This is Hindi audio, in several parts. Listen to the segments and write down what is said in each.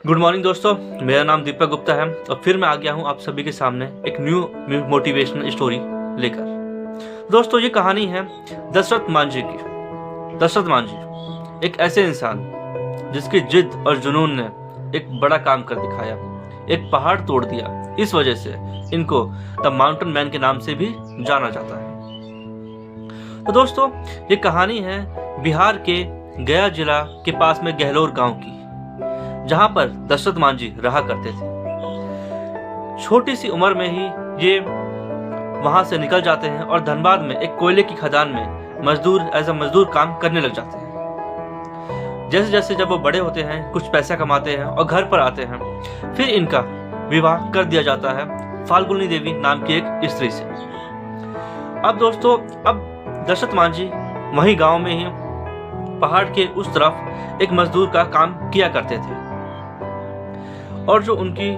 गुड मॉर्निंग दोस्तों, मेरा नाम दीपक गुप्ता है और फिर मैं आ गया हूँ आप सभी के सामने एक न्यू मोटिवेशनल स्टोरी लेकर। दोस्तों ये कहानी है दशरथ मांझी की। दशरथ मांझी एक ऐसे इंसान जिसकी जिद और जुनून ने एक बड़ा काम कर दिखाया, एक पहाड़ तोड़ दिया। इस वजह से इनको द माउंटेन मैन के नाम से भी जाना जाता है। तो दोस्तों ये कहानी है बिहार के गया जिला के पास में गहलोर गांव की, जहां पर दशरथ मांझी रहा करते थे। छोटी सी उम्र में ही ये वहां से निकल जाते हैं और धनबाद में एक कोयले की खदान में मजदूर काम करने लग जाते हैं। जैसे जैसे जब वो बड़े होते हैं, कुछ पैसा कमाते हैं और घर पर आते हैं, फिर इनका विवाह कर दिया जाता है फाल्गुनी देवी नाम की एक स्त्री से। अब दोस्तों दशरथ मांझी वहीं गांव में ही पहाड़ के उस तरफ एक मजदूर का काम किया करते थे और जो उनकी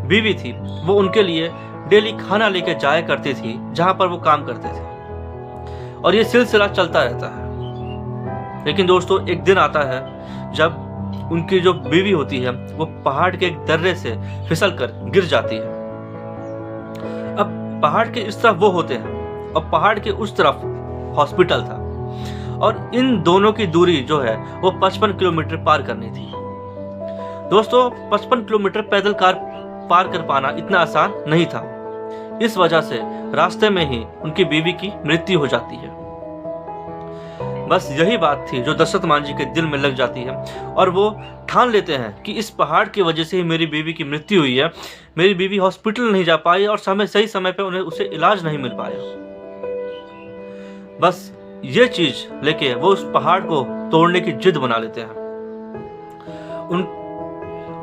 बीवी थी वो उनके लिए डेली खाना लेके जाया करती थी जहां पर वो काम करते थे, और ये सिलसिला चलता रहता है। लेकिन दोस्तों एक दिन आता है जब उनकी जो बीवी होती है वो पहाड़ के एक दर्रे से फिसल कर गिर जाती है। अब पहाड़ के इस तरफ वो होते हैं और पहाड़ के उस तरफ हॉस्पिटल था, और इन दोनों की दूरी जो है वो 55 किलोमीटर पार करनी थी। दोस्तों 55 किलोमीटर पैदल कार पार कर पाना इतना आसान नहीं था। इस वजह से रास्ते में ही उनकी बीवी की मृत्यु हो जाती है। बस यही बात थी जो दशरथ मांझी के दिल में लग जाती है और वो ठान लेते हैं कि इस पहाड़ की वजह से ही मेरी बीवी की मृत्यु हुई है। मेरी बीवी हॉस्पिटल नहीं जा पाई और सही समय पे उसे इलाज नहीं मिल पाया। बस ये चीज लेके वो उस पहाड़ को तोड़ने की जिद बना लेते हैं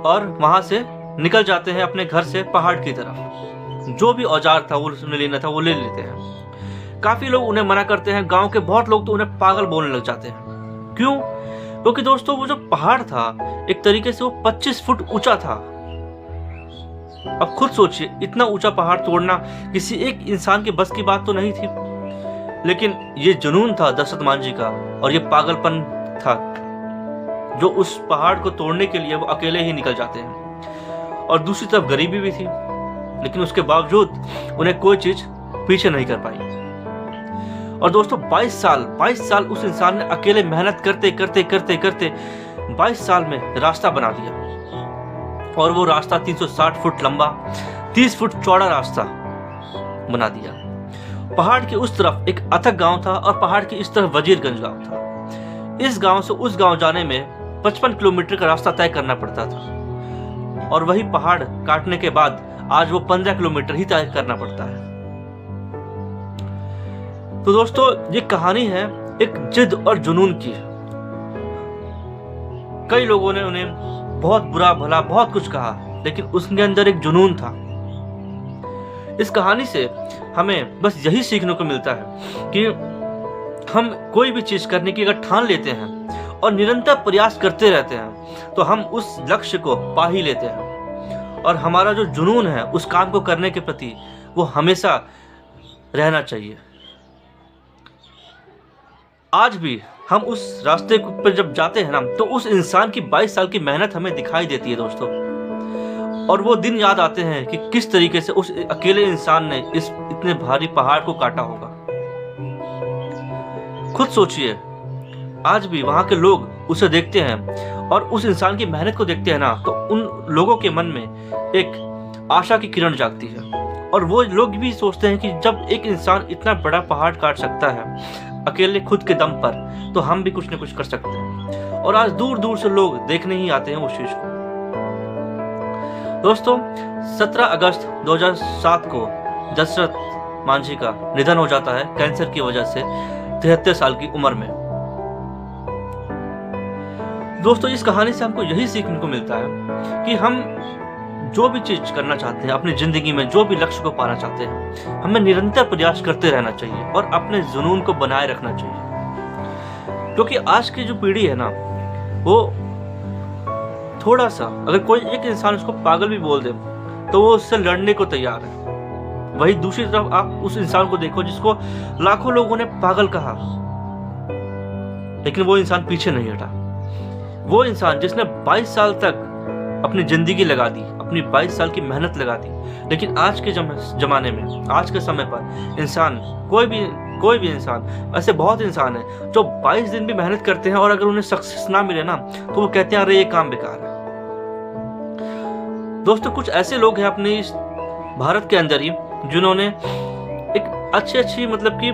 और वहां से निकल जाते हैं अपने घर से पहाड़ की तरफ। जो भी औजार था वो उन्हें लेना था वो ले लेते हैं। काफी लोग उन्हें मना करते हैं, गांव के बहुत लोग तो उन्हें पागल बोलने लग जाते हैं। क्यों? क्योंकि दोस्तों वो जो पहाड़ था एक तरीके से वो 25 फुट ऊंचा था। अब खुद सोचिए, इतना ऊंचा पहाड़ तोड़ना किसी एक इंसान के बस की बात तो नहीं थी। लेकिन ये जुनून था दशरथ मांझी का और ये पागलपन था जो उस पहाड़ को तोड़ने के लिए वो अकेले ही निकल जाते हैं। और दूसरी तरफ गरीबी भी थी, लेकिन उसके बावजूद उन्हें कोई चीज पीछे नहीं कर पाई। और दोस्तों 22 साल उस इंसान ने अकेले मेहनत करते करते करते करते 22 साल में रास्ता बना दिया। और वो रास्ता 360 फुट लंबा, 30 फुट चौड़ा रास्ता बना दिया। पहाड़ के उस तरफ एक अथक गांव था और पहाड़ की इस तरफ वजीरगंज गांव था। इस गांव से उस गांव जाने में 55 किलोमीटर का रास्ता तय करना पड़ता था, और वही पहाड़ काटने के बाद आज वो 15 किलोमीटर ही तय करना पड़ता है। तो दोस्तों ये कहानी है एक जिद और जुनून की। कई लोगों ने उन्हें बहुत बुरा भला बहुत कुछ कहा, लेकिन उसके अंदर एक जुनून था। इस कहानी से हमें बस यही सीखने को मिलता है कि हम कोई भी चीज करने की अगर ठान लेते हैं और निरंतर प्रयास करते रहते हैं तो हम उस लक्ष्य को पा ही लेते हैं। और हमारा जो जुनून है उस काम को करने के प्रति वो हमेशा रहना चाहिए। आज भी हम उस रास्ते पर जब जाते हैं ना तो उस इंसान की 22 साल की मेहनत हमें दिखाई देती है दोस्तों, और वो दिन याद आते हैं कि किस तरीके से उस अकेले इंसान ने इस इतने भारी पहाड़ को काटा होगा। खुद सोचिए, आज भी वहां के लोग उसे देखते हैं और उस इंसान की मेहनत को देखते हैं ना तो उन लोगों के मन में एक आशा की किरण जागती है, और वो लोग भी सोचते हैं कि जब एक इंसान इतना बड़ा पहाड़ काट सकता है अकेले खुद के दम पर, तो हम भी कुछ न कुछ कर सकते हैं। और आज दूर दूर से लोग देखने ही आते हैं उस चीज को। दोस्तों 17 अगस्त 2007 को दशरथ मांझी का निधन हो जाता है कैंसर की वजह से 73 साल की उम्र में। दोस्तों इस कहानी से हमको यही सीखने को मिलता है कि हम जो भी चीज करना चाहते हैं अपनी जिंदगी में, जो भी लक्ष्य को पाना चाहते हैं, हमें निरंतर प्रयास करते रहना चाहिए और अपने जुनून को बनाए रखना चाहिए। क्योंकि आज की जो पीढ़ी है ना वो थोड़ा सा, अगर कोई एक इंसान उसको पागल भी बोल दे तो वो उससे लड़ने को तैयार है। वही दूसरी तरफ आप उस इंसान को देखो जिसको लाखों लोगों ने पागल कहा, लेकिन वो इंसान पीछे नहीं हटा। वो इंसान जिसने 22 साल तक अपनी ज़िंदगी लगा दी, अपनी 22 साल की मेहनत लगा दी। लेकिन आज के ज़माने में, आज के समय पर इंसान, कोई भी इंसान, ऐसे बहुत इंसान है जो 22 दिन भी मेहनत करते हैं और अगर उन्हें सक्सेस ना मिले ना तो वो कहते हैं अरे ये काम बेकार है। दोस्तों कुछ ऐसे लोग हैं अपने इस भारत के अंदर ही जिन्होंने एक अच्छी मतलब कि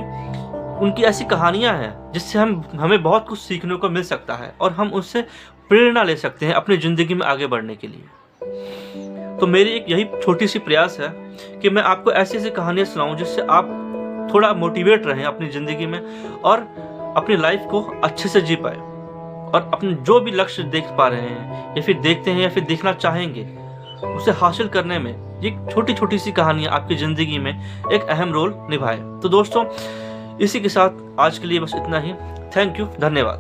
उनकी ऐसी कहानियां हैं जिससे हमें बहुत कुछ सीखने को मिल सकता है और हम उससे प्रेरणा ले सकते हैं अपनी ज़िंदगी में आगे बढ़ने के लिए। तो मेरी एक यही छोटी सी प्रयास है कि मैं आपको ऐसी ऐसी कहानियां सुनाऊं जिससे आप थोड़ा मोटिवेट रहें अपनी ज़िंदगी में और अपनी लाइफ को अच्छे से जी पाए और अपने जो भी लक्ष्य देख पा रहे हैं या फिर देखते हैं या फिर देखना चाहेंगे उसे हासिल करने में ये छोटी छोटी सी कहानियां आपकी ज़िंदगी में एक अहम रोल निभाए। तो दोस्तों इसी के साथ आज के लिए बस इतना ही। थैंक यू, धन्यवाद।